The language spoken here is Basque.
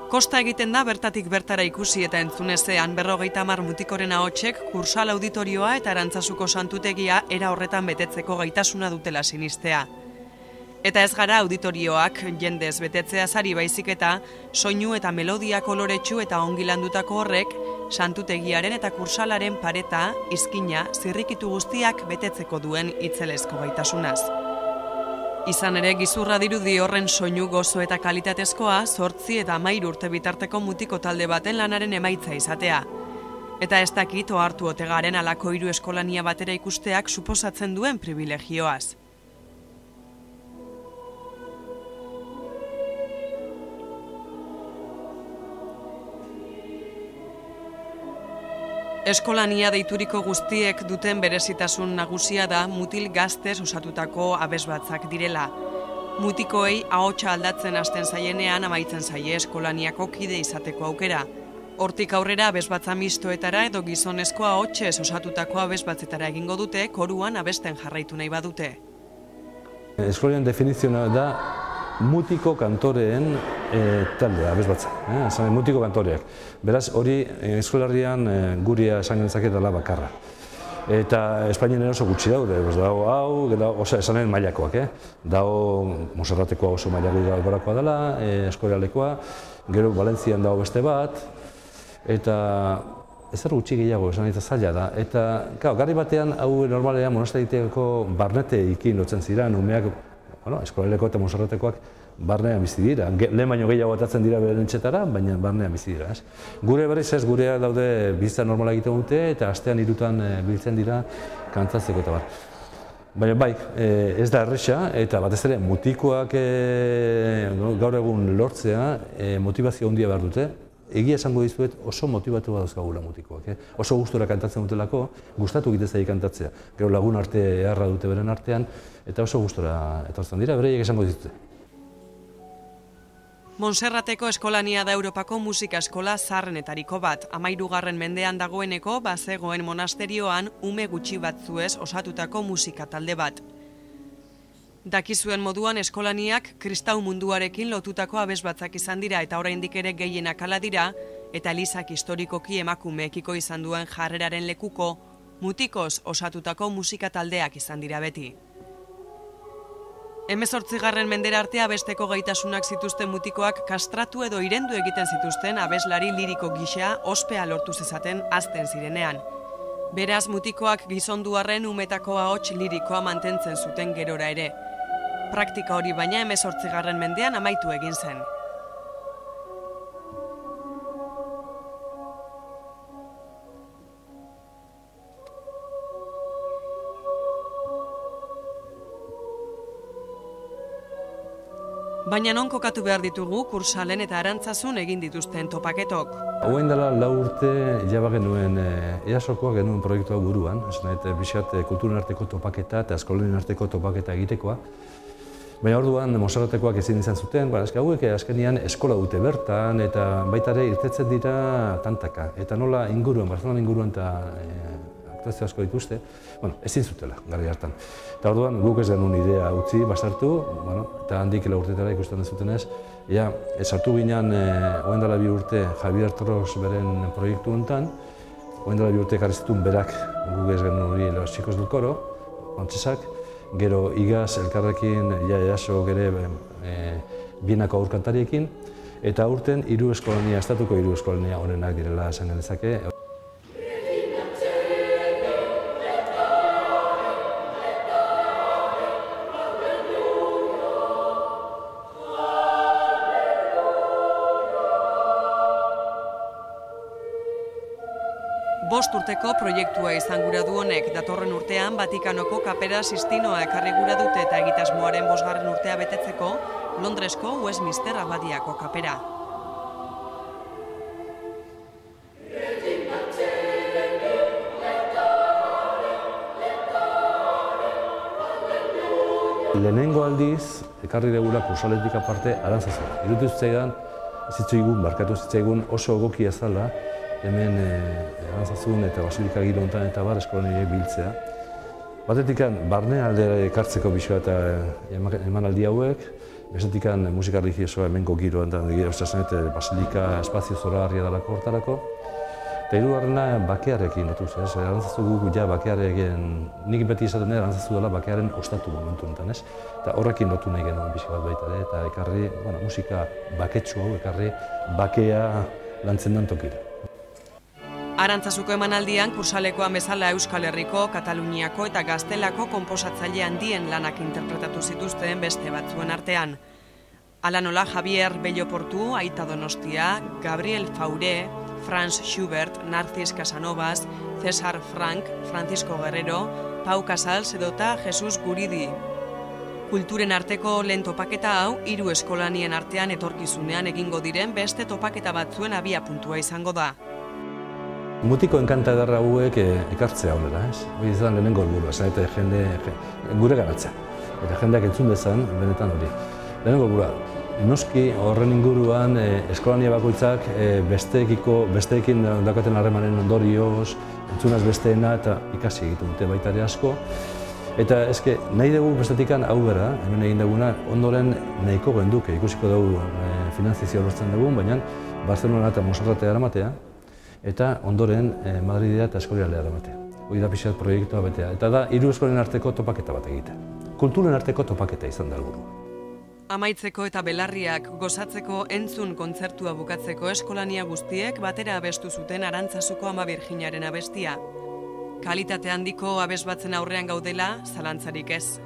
Kosta egiten da bertatik bertara ikusi eta entzunezean 50 mutikoren ahotsek Kursaal auditorioa eta Arantzasuko santutegia era horretan betetzeko gaitasuna dutela sinistea. Eta ez gara auditorioak jendez betetzea zari baizik eta soinu eta melodia koloretsu eta ongi landutako horrek santutegiaren eta Kursaalaren pareta, izkina, zirrikitu guztiak betetzeko duen itzelezko gaitasunaz. Izan ere, gizurra dirudi horren soinu gozo eta kalitatezkoa 8 eta 13 urte bitarteko mutiko talde baten lanaren emaitza izatea. Eta ez dakit ohartu ote garen halako 3 eskolania batera ikusteak suposatzen duen pribilegioaz. Eskolania deituriko guztiek duten berezitasun nagusia da mutil gaztez osatutako abesbatzak direla. Mutikoei ahotsa aldatzen hasten zaienean amaitzen zaie eskolaniako kide izateko aukera. Hortik aurrera abesbatza mistoetara edo gizonezko ahotsez osatutako abesbatzetara egingo dute koruan abesten jarraitu nahi badute. Eskolanian definizioa da mutiko kantoreen taldea, abesbatza. Mutiko kantoreak. Beraz, hori eskolarrian guria esan genezake dela bakarra. Eta Espainian oso gutxi daude, dago hau, esanen mailakoak. Dago Monserratekoa oso mailako alborakoa dela, Eskualialekoa, gero Valentzian dago beste bat, eta ezer gutxi gehiago esan eta zaila da. Eta, garri batean, hau normalean monasteriteako barneteekin lotzen ziren, umeak Eskualialeko eta Monserratekoak barnean bizi dira. Lehen baino gehiago atatzen dira beren etxetara, baina barnean bizi dira. Gure berriz ez, gurea daude bizitza normala egiten dute eta astean 3 biltzen dira kantzatzeko eta bar. Baina bai, ez da erresa eta batez ere mutikoak gaur egun lortzea motivazio handia behar dute. Egia esango dizuet oso motibatu bat dauzkagula mutikoak. Oso gustura kantatzen dutelako, gustatu egiten zaie kantatzea. Gero lagun arte eharra dute beren artean, eta oso gustura etortzen dira, bereiek esango dizute. Monserrateko eskolania da Europako musika eskola zaharrenetariko bat. 13. mendean dagoeneko bazegoen monasterioan ume gutxi batzuez osatutako musika talde bat. Dakizuen moduan eskolaniak kristau munduarekin lotutako abesbatzak izan dira eta oraindik ere gehienak hala dira eta elizak historikoki emakumeekiko izan duen jarreraren lekuko mutikoz osatutako musika taldeak izan dira beti. 18. mendera arte abesteko gaitasunak zituzten mutikoak kastratu edo irendu egiten zituzten abeslari liriko gisa ospea lortu zezaten hazten zirenean. Beraz, mutikoak gizonduarren umetako ahots lirikoa mantentzen zuten gerora ere. Praktika hori baina 18. mendean amaitu egin zen. Baina non kokatu behar ditugu Kursaalen eta Arantzazun egin dituzten topaketok. Hoen dela 4 urte jaba genuen EASOkoa genuen proiektua buruan, bizkat kulturen arteko topaketa eta eskolen arteko topaketa egitekoa. Baina orduan Monserratekoak ezin izan zuten, hauek azkenean eskola dute bertan eta baita ere irtetzen dira tantaka. Eta nola inguruan, Barcelona inguruan eta aktuazio asko dituzte, ezin zutela garri hartan. Eta orduan guk ez genuen idea utzi, basartu, eta handik 4 urtetara ikusten zutenez, sartu ginen hoen dela 2 urte Javier Torros beren proiektu honetan, hoen dela 2 urte ekarri zituen berak, guk ez genuen hori Los Chicos del Coro, Kontzesak, gero igaz elkarrekin EASO gere Bienako aurkantariekin, eta aurten 3 eskolania, estatuko 3 eskolania honenak direla esan genezake. Bost urteko proiektua izan gura du honek, datorren urtean Vatikanoko Kapera Sistinoa ekarri gura dute eta egitasmoaren 5. urtea betetzeko Londresko Westminster Abadiako kapera. Lehenengo aldiz, ekarri degula Kursaaletik aparte Arantzazu. Iruditu zitzaidan, barkatu zitzaigun oso egokia zela, hemen Arantzazun eta Basilika giro honetan eta bar eskolaniek biltzea. Batetik barne aldera ekartzeko bizkoa eta emanaldi hauek, Bestetikan musika religiosoa hemengo giroan da, basilika, espazio zoragarria dalako hortarako. Eta hirugarrena bakearekin lotuz, arantzazu guk ja bakearekin, nik beti esaten dira arantzazu dela bakearen ostatu momentu honetan, ez? Eta horrekin lotu nahi genuen pixka bat baita ere, eta ekarri, musika baketsu hau, ekarri bakea lantzen den tokira. Arantzazuko emanaldian kursalekoan bezala Euskal Herriko, Kataluniako eta Gaztelako konposatzaile handien lanak interpretatu zituzten beste batzuen artean. Hala nola Javier Bello Portu, Aita Donostia, Gabriel Fauré, Franz Schubert, Narcis Casanovas, César Frank, Francisco Guerrero, Pau Casals edota Jesus Guridi. Kulturen arteko lehen topaketa hau, 3 eskolanien artean etorkizunean egingo diren beste topaketa batzuen abiapuntua izango da. Mutiko enkanta edarra hauek ekartzea honera, ez? Hori izan lehenengo helburua, eta jende gure garatzea. Eta jendeak entzun dezan, benetan hori. Lehenengo helburua, noski horren inguruan eskolania bakoitzak besteekin daukaten harremanen ondorioz, entzunaz besteena eta ikasi egiten dute baita ere asko. Eta eske nahi dugu bestetikan hau bera, hemen egin duguna, ondoren nahiko genduke, ikusiko dugu finanzizioa lortzen dugun, baina Barcelona eta Monserratea eramatea, eta ondoren Madridea eta Eskualialdea eramatea. Hori da pixat proiektua betea. Eta da, 3 eskolen arteko topaketa bat egitea. Kulturen arteko topaketa izan da helburu. Amaitzeko eta belarriak gozatzeko entzun kontzertua bukatzeko eskolania guztiek batera abestu zuten Arantzazuko Ama Birjinaren abestia. Kalitate handiko abesbatzen aurrean gaudela, zalantzarik ez.